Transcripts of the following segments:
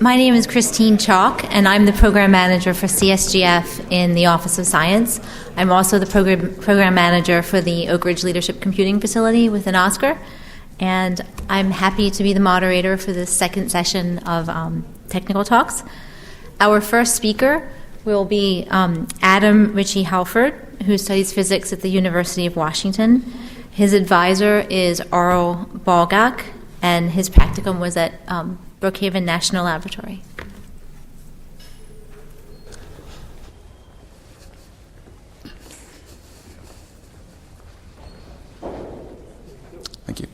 My name is Christine Chalk, and I'm the program manager for CSGF in the Office of Science. I'm also the program manager for the Oak Ridge Leadership Computing Facility within Oscar, and I'm happy to be the moderator for this second session of technical talks. Our first speaker will be Adam Richie-Halford, who studies physics at the University of Washington. His advisor is Aurel Balgak, and his practicum was at Brookhaven National Laboratory. Thank you.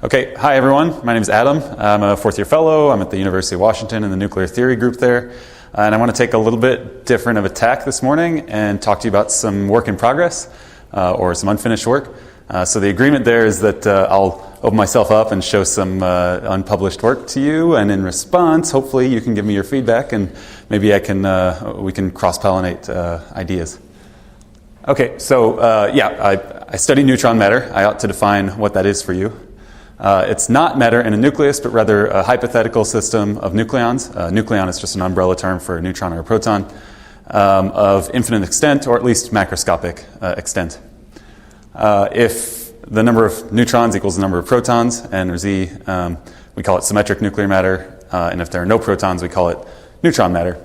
Okay, hi everyone. My name is Adam. I'm a fourth-year fellow. I'm at the University of Washington in the nuclear theory group there. And I want to take a little bit different of a tack this morning and talk to you about some work in progress or some unfinished work. So the agreement there is that I'll open myself up and show some unpublished work to you, and in response, hopefully you can give me your feedback, and maybe we can cross-pollinate ideas. Okay, so I study neutron matter. I ought to define what that is for you. It's not matter in a nucleus, but rather a hypothetical system of nucleons. Nucleon is just an umbrella term for a neutron or a proton of infinite extent, or at least macroscopic extent. If the number of neutrons equals the number of protons, N or Z, we call it symmetric nuclear matter. And if there are no protons, we call it neutron matter.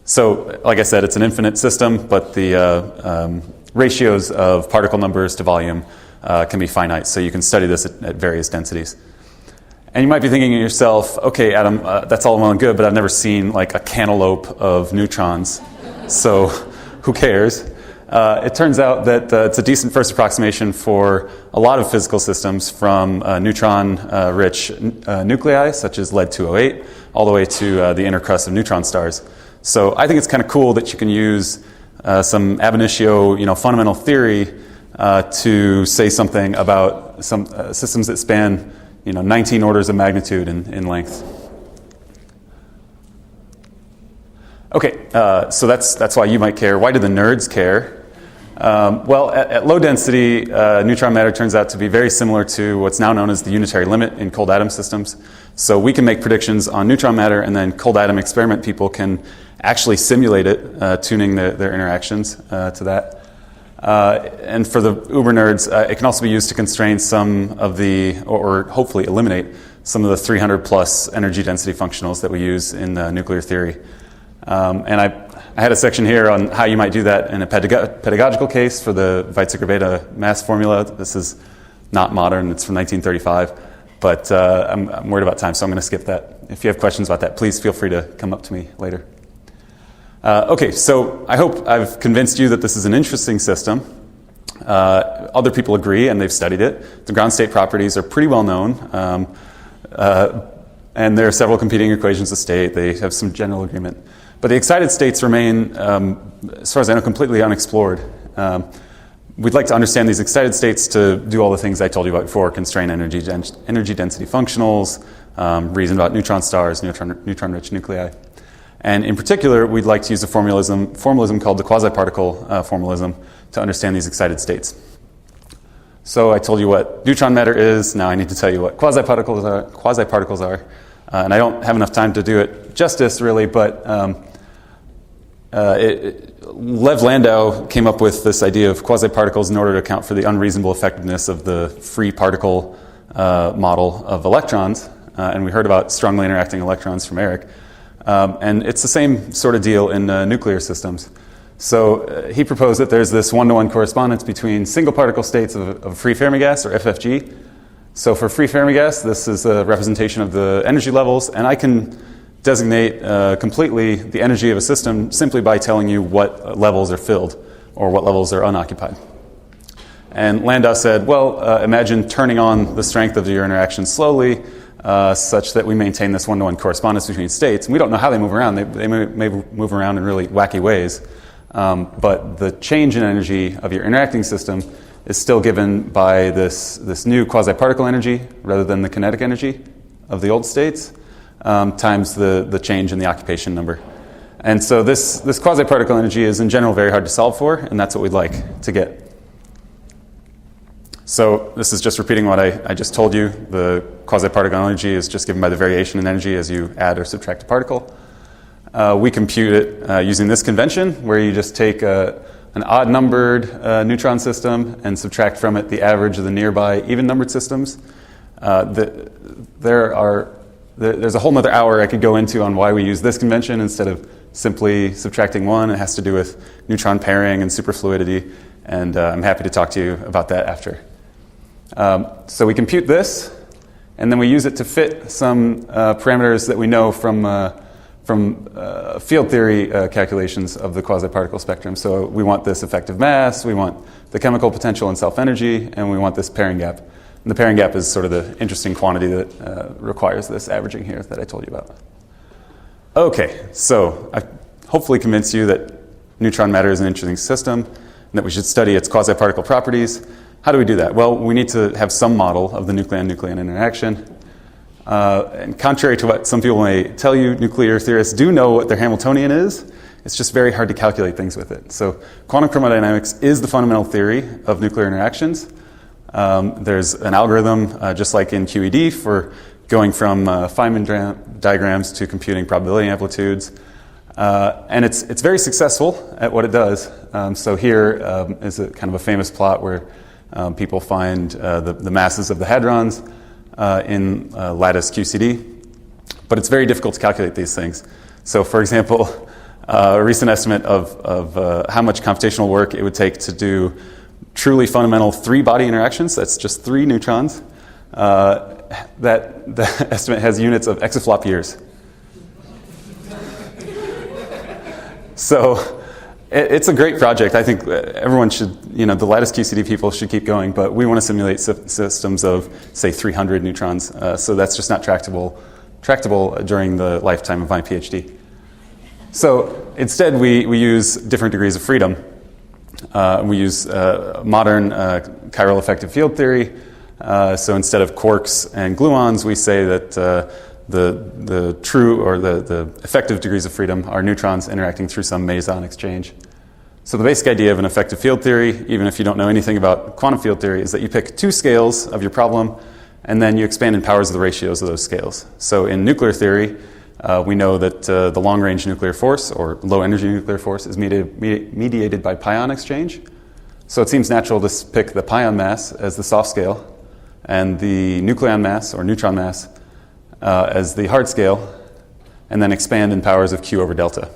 So, like I said, it's an infinite system, but the ratios of particle numbers to volume can be finite. So you can study this at various densities. And you might be thinking to yourself, okay, Adam, that's all well and good, but I've never seen like a cantaloupe of neutrons. So who cares? It turns out that it's a decent first approximation for a lot of physical systems, from neutron-rich nuclei, such as lead-208, all the way to the inner crust of neutron stars. So I think it's kind of cool that you can use some ab initio, fundamental theory to say something about some systems that span, 19 orders of magnitude in length. Okay, so that's why you might care. Why do the nerds care? Well, at low density, neutron matter turns out to be very similar to what's now known as the unitary limit in cold atom systems. So we can make predictions on neutron matter, and then cold atom experiment people can actually simulate it, tuning their interactions to that. And for the uber nerds, it can also be used to constrain some of the, or hopefully eliminate some of the 300 plus energy density functionals that we use in nuclear theory. And I had a section here on how you might do that in a pedagogical case for the Weizsäcker-Beta mass formula. This is not modern, it's from 1935, but I'm worried about time, so I'm going to skip that. If you have questions about that, please feel free to come up to me later. Okay, so I hope I've convinced you that this is an interesting system. Other people agree, and they've studied it. The ground state properties are pretty well known, and there are several competing equations of state. They have some general agreement. But the excited states remain, as far as I know, completely unexplored. We'd like to understand these excited states to do all the things I told you about before: constrain energy density functionals, reason about neutron stars, neutron-rich nuclei. And in particular, we'd like to use a formalism called the quasiparticle formalism to understand these excited states. So I told you what neutron matter is. Now I need to tell you what quasiparticles are. And I don't have enough time to do it justice, really, but Lev Landau came up with this idea of quasiparticles in order to account for the unreasonable effectiveness of the free particle model of electrons. And we heard about strongly interacting electrons from Eric. And it's the same sort of deal in nuclear systems. So he proposed that there's this one-to-one correspondence between single particle states of free Fermi gas, or FFG. So for free Fermi gas, this is a representation of the energy levels, and I can designate completely the energy of a system simply by telling you what levels are filled or what levels are unoccupied. And Landau said, well, imagine turning on the strength of your interaction slowly such that we maintain this one-to-one correspondence between states. And we don't know how they move around. They may move around in really wacky ways. But the change in energy of your interacting system is still given by this new quasi-particle energy rather than the kinetic energy of the old states times the change in the occupation number. And so this quasi-particle energy is in general very hard to solve for, and that's what we'd like to get. So this is just repeating what I just told you. The quasiparticle energy is just given by the variation in energy as you add or subtract a particle. We compute it using this convention, where you just take an odd-numbered neutron system and subtract from it the average of the nearby even-numbered systems. There's a whole other hour I could go into on why we use this convention instead of simply subtracting one. It has to do with neutron pairing and superfluidity, and I'm happy to talk to you about that after. So we compute this, and then we use it to fit some parameters that we know from field theory calculations of the quasiparticle spectrum. So we want this effective mass, we want the chemical potential and self-energy, and we want this pairing gap. And the pairing gap is sort of the interesting quantity that requires this averaging here that I told you about. Okay, so I've hopefully convinced you that neutron matter is an interesting system and that we should study its quasiparticle properties. How do we do that? Well, we need to have some model of the nucleon-nucleon interaction. And contrary to what some people may tell you, nuclear theorists do know what their Hamiltonian is. It's just very hard to calculate things with it. So quantum chromodynamics is the fundamental theory of nuclear interactions. There's an algorithm, just like in QED, for going from Feynman diagrams to computing probability amplitudes. And it's very successful at what it does. So here is a kind of a famous plot where people find the masses of the hadrons in lattice QCD. But it's very difficult to calculate these things. So for example, a recent estimate of how much computational work it would take to do truly fundamental three-body interactions, that's just 3 neutrons, that estimate has units of exaflop years. So it's a great project. I think everyone should, the lattice QCD people should keep going, but we want to simulate systems of, say, 300 neutrons. So that's just not tractable during the lifetime of my PhD. So instead, we use different degrees of freedom. We use modern chiral effective field theory. So instead of quarks and gluons, we say that the true or the effective degrees of freedom are neutrons interacting through some meson exchange. So the basic idea of an effective field theory, even if you don't know anything about quantum field theory, is that you pick 2 scales of your problem, and then you expand in powers of the ratios of those scales. So in nuclear theory, we know that the long-range nuclear force, or low-energy nuclear force, is mediated by pion exchange. So it seems natural to pick the pion mass as the soft scale, and the nucleon mass, or neutron mass, as the hard scale, and then expand in powers of Q over delta.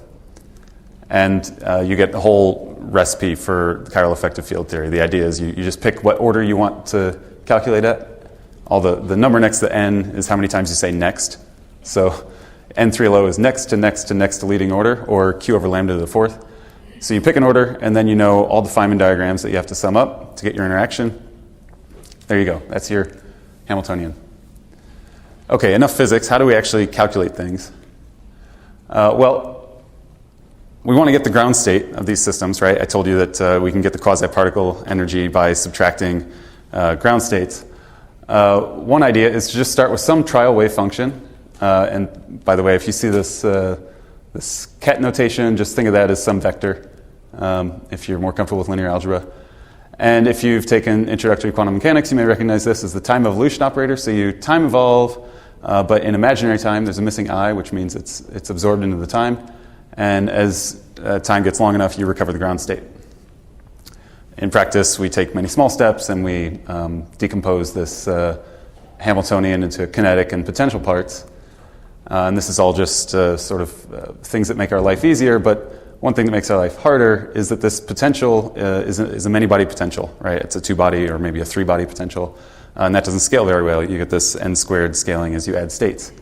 And you get the whole recipe for chiral effective field theory. The idea is you just pick what order you want to calculate at. The number next to n is how many times you say next. So n3LO is next to next to next to leading order, or Q over lambda to the 4th. So you pick an order, and then you know all the Feynman diagrams that you have to sum up to get your interaction. There you go. That's your Hamiltonian. Okay, enough physics. How do we actually calculate things? Well, we want to get the ground state of these systems, right? I told you that we can get the quasiparticle energy by subtracting ground states. One idea is to just start with some trial wave function. And by the way, if you see this ket notation, just think of that as some vector, if you're more comfortable with linear algebra. And if you've taken introductory quantum mechanics, you may recognize this as the time evolution operator. So you time evolve, but in imaginary time, there's a missing I, which means it's absorbed into the time. And as time gets long enough, you recover the ground state. In practice, we take many small steps, and we decompose this Hamiltonian into kinetic and potential parts. And this is all just sort of things that make our life easier, but one thing that makes our life harder is that this potential is a many-body potential, right? It's a 2-body or maybe a 3-body potential, and that doesn't scale very well. You get this n-squared scaling as you add states.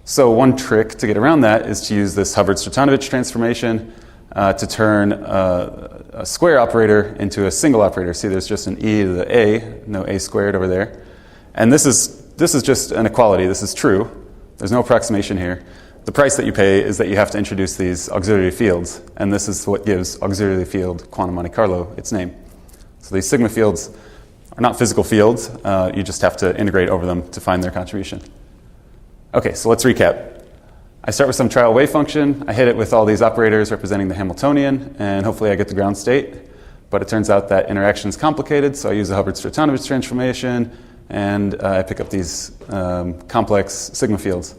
So one trick to get around that is to use this Hubbard-Stratanovich transformation to turn a square operator into a single operator. See, there's just an e to the a, no a squared over there. And this is just an equality. This is true. There's no approximation here. The price that you pay is that you have to introduce these auxiliary fields, and this is what gives auxiliary field quantum Monte Carlo its name. So these sigma fields are not physical fields. You just have to integrate over them to find their contribution. Okay, so let's recap. I start with some trial wave function. I hit it with all these operators representing the Hamiltonian, and hopefully I get the ground state. But it turns out that interaction is complicated, so I use the Hubbard-Stratonovich transformation, and I pick up these complex sigma fields.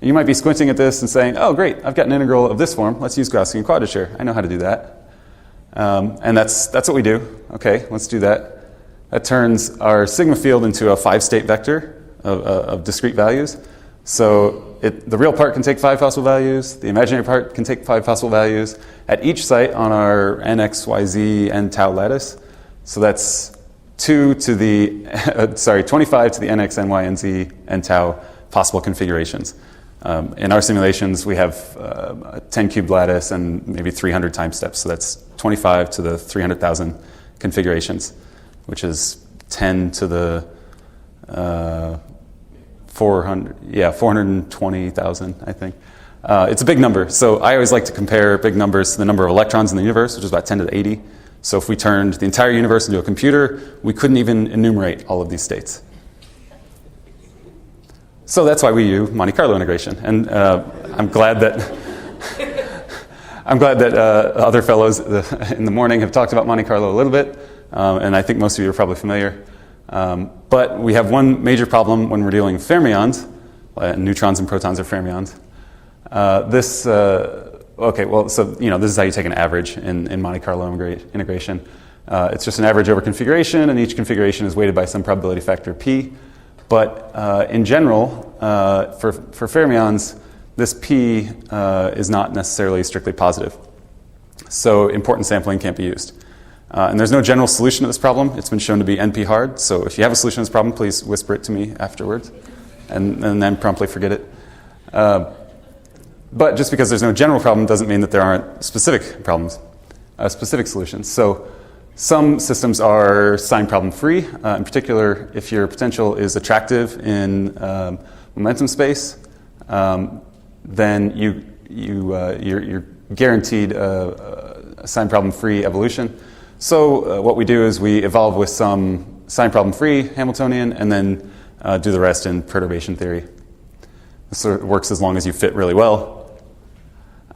And you might be squinting at this and saying, oh, great, I've got an integral of this form. Let's use Gaussian quadrature. I know how to do that. And that's what we do. Okay, let's do that. That turns our sigma field into a 5-state vector of discrete values. So the real part can take 5 possible values. The imaginary part can take 5 possible values at each site on our n, x, y, z, and tau lattice. So that's 25 to the nx, ny, and z, and tau possible configurations. In our simulations, we have a 10-cubed lattice and maybe 300 time steps. So that's 25 to the 300,000 configurations, which is 10 to the 420,000, I think. It's a big number. So I always like to compare big numbers to the number of electrons in the universe, which is about 10 to the 80. So if we turned the entire universe into a computer, we couldn't even enumerate all of these states. So that's why we use Monte Carlo integration. And I'm glad that other fellows in the morning have talked about Monte Carlo a little bit, and I think most of you are probably familiar. But we have one major problem when we're dealing with fermions. Neutrons and protons are fermions. This is how you take an average in Monte Carlo integration. It's just an average over configuration, and each configuration is weighted by some probability factor p. But in general, for fermions, this p is not necessarily strictly positive. So important sampling can't be used. And there's no general solution to this problem. It's been shown to be NP hard. So if you have a solution to this problem, please whisper it to me afterwards, and then promptly forget it. But just because there's no general problem doesn't mean that there aren't specific problems, specific solutions. So some systems are sign problem free. In particular, if your potential is attractive in momentum space, then you're guaranteed a sign problem free evolution. So what we do is we evolve with some sign problem free Hamiltonian and then do the rest in perturbation theory. This sort of works as long as you fit really well.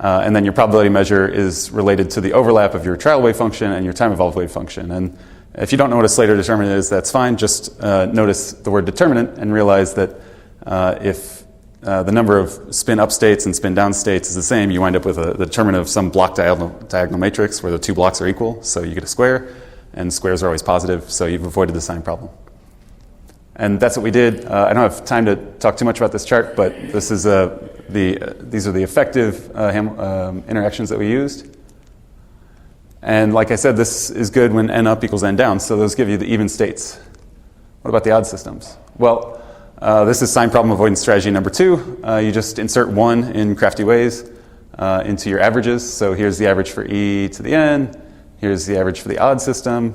And then your probability measure is related to the overlap of your trial wave function and your time evolved wave function. And if you don't know what a Slater determinant is, that's fine. Just notice the word determinant and realize that if the number of spin up states and spin down states is the same, you wind up with the determinant of some block diagonal matrix where the two blocks are equal. So you get a square, and squares are always positive. So you've avoided the sign problem. And that's what we did. I don't have time to talk too much about this chart, but this is these are the effective interactions that we used. And like I said, this is good when n up equals n down, so those give you the even states. What about the odd systems? Well, this is sign problem avoidance strategy number 2. You just insert 1 in crafty ways into your averages. So here's the average for e to the n. Here's the average for the odd system.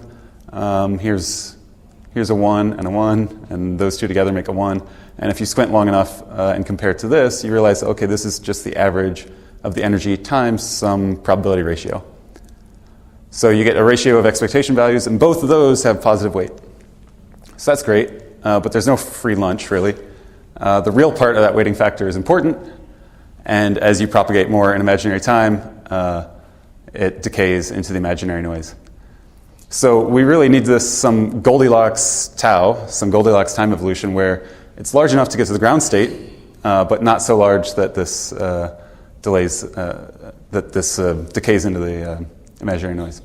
Here's a 1 and a 1, and those two together make a 1. And if you squint long enough and compare it to this, you realize, okay, this is just the average of the energy times some probability ratio. So you get a ratio of expectation values, and both of those have positive weight. So that's great, but there's no free lunch, really. The real part of that weighting factor is important, and as you propagate more in imaginary time, it decays into the imaginary noise. So we really need some Goldilocks tau, some Goldilocks time evolution where it's large enough to get to the ground state, but not so large that this decays into the imaginary noise.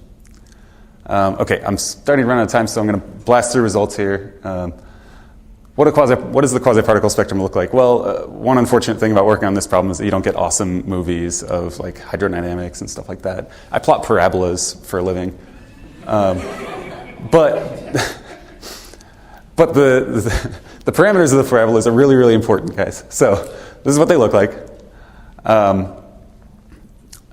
Okay, I'm starting to run out of time, so I'm going to blast through results here. What does the quasiparticle spectrum look like? Well, one unfortunate thing about working on this problem is that you don't get awesome movies of like hydrodynamics and stuff like that. I plot parabolas for a living. But the parameters of the parabolas are really, really important, guys. So this is what they look like.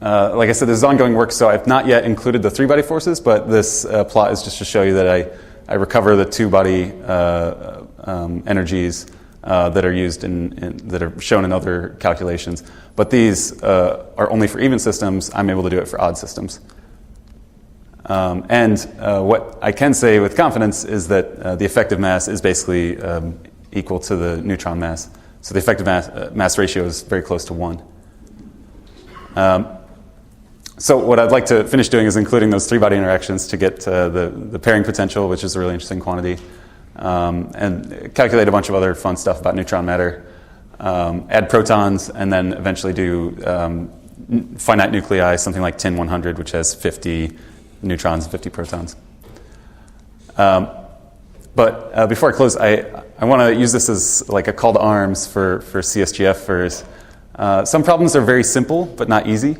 Like I said, this is ongoing work, so I've not yet included the 3-body forces, but this plot is just to show you that I recover the 2-body energies that are used that are shown in other calculations. But these are only for even systems. I'm able to do it for odd systems. And what I can say with confidence is that the effective mass is basically equal to the neutron mass. So the effective mass ratio is very close to 1. So what I'd like to finish doing is including those three-body interactions to get the pairing potential, which is a really interesting quantity, and calculate a bunch of other fun stuff about neutron matter, add protons, and then eventually do finite nuclei, something like tin 100, which has 50 neutrons and 50 protons. But before I close, I want to use this as like a call to arms for CSGF. Some problems are very simple, but not easy.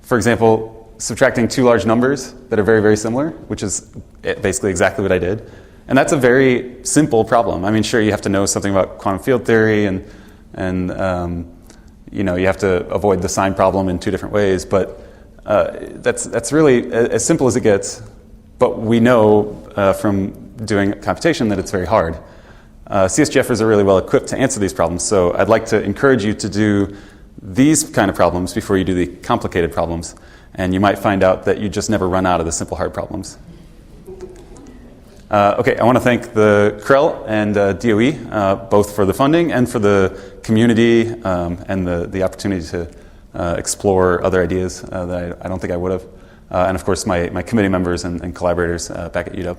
For example, subtracting two large numbers that are very, very similar, which is basically exactly what I did. And that's a very simple problem. I mean, sure, you have to know something about quantum field theory, and you have to avoid the sign problem in two different ways, but that's really as simple as it gets. But we know from doing computation that it's very hard. CSGFers are really well equipped to answer these problems, so I'd like to encourage you to do these kind of problems before you do the complicated problems, and you might find out that you just never run out of the simple hard problems. Okay, I want to thank the Krell and DOE both for the funding and for the community and the opportunity to explore other ideas that I don't think I would have. And of course, my committee members and collaborators back at UW.